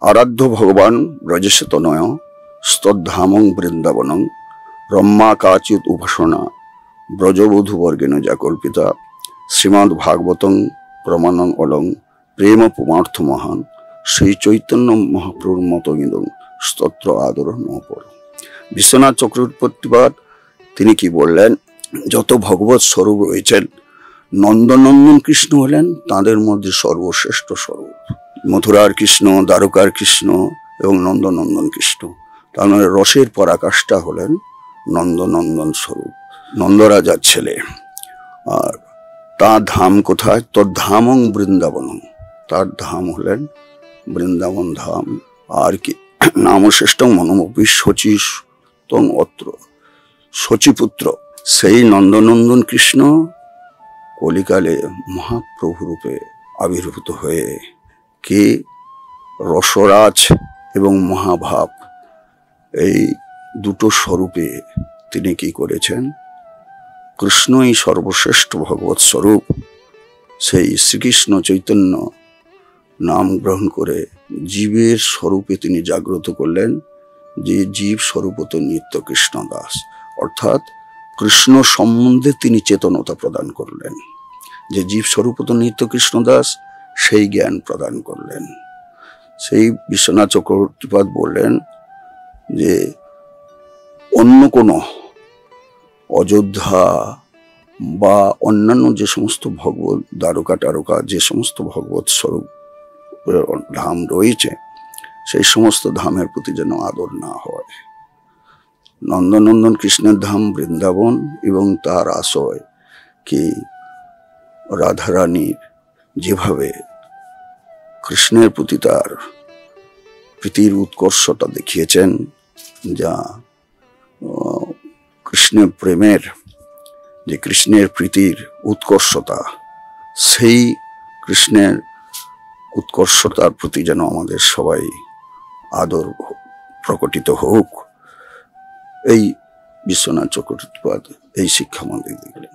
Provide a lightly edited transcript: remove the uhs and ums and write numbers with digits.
আরাধ্য ভগবান ব্রজেশতনয় স্তদ্ধামং বৃন্দাবনং ব্রহ্মা কাচিৎ উপাসনা ব্রজবধূবর্গেণ যা কল্পিতা শ্রীমদ্ ভাগবতং প্রমাণং অলং প্রেম পুমার্থ মহান শ্রী চৈতন্য মহাপ্রভুর মতো ইদং স্তোত্র আদর নপর। বিশ্বনাথ চক্রবর্তীপাদ তিনি কি বললেন, যত ভগবত স্বরূপ রয়েছেন নন্দনন্দন কৃষ্ণ হলেন তাদের মধ্যে সর্বশ্রেষ্ঠ স্বরূপ। মথুরার কৃষ্ণ, দ্বারকার কৃষ্ণ এবং নন্দনন্দন কৃষ্ণ, তার মানে রসের পরাকাষ্ঠা হলেন নন্দনন্দন স্বরূপ, নন্দরাজার ছেলে। আর তার ধাম কোথায়? তোর ধামং বৃন্দাবনং, তার ধাম হলেন বৃন্দাবন ধাম। আর কি নাম শ্রেষ্ঠ মনমপি শচীতং অত্র, শচীপুত্র সেই নন্দনন্দন কৃষ্ণ কলিকালে মহাপ্রভু রূপে আবির্ভূত হয়ে কে রসরাজ এবং মহাভাব এই দুটো স্বরূপে তিনি কি করেছেন? কৃষ্ণই সর্বশ্রেষ্ঠ ভগবত স্বরূপ, সেই শ্রীকৃষ্ণ চৈতন্য নাম গ্রহণ করে জীবের স্বরূপে তিনি জাগ্রত করলেন, যে জীব স্বরূপত নিত্য কৃষ্ণ দাস, অর্থাৎ কৃষ্ণ সম্বন্ধে তিনি চেতনতা প্রদান করলেন। যে জীব স্বরূপত নিত্য কৃষ্ণ দাস সেই জ্ঞান প্রদান করলেন। সেই বিশ্বনাথ চক্রবর্তীপাদ বললেন যে অন্য কোনো অযোধ্যা বা অন্যান্য যে সমস্ত ভগবত দ্বারকা টারকা যে সমস্ত ভগবত স্বরূপ ধাম রয়েছে সেই সমস্ত ধামের প্রতি যেন আদর না হয়। নন্দনন্দন কৃষ্ণের ধাম বৃন্দাবন এবং তার আশয় কি রাধারানীর যেভাবে কৃষ্ণের প্রতি তার প্রীতির উৎকর্ষতা দেখিয়েছেন, যা কৃষ্ণের প্রেমের যে কৃষ্ণের প্রীতির উৎকর্ষতা, সেই কৃষ্ণের উৎকর্ষতার প্রতি যেন আমাদের সবাই আদর প্রকটিত হোক। এই বিশ্বনাথ চক্রবর্তীপাদ এই শিক্ষা আমাদের দিলেন।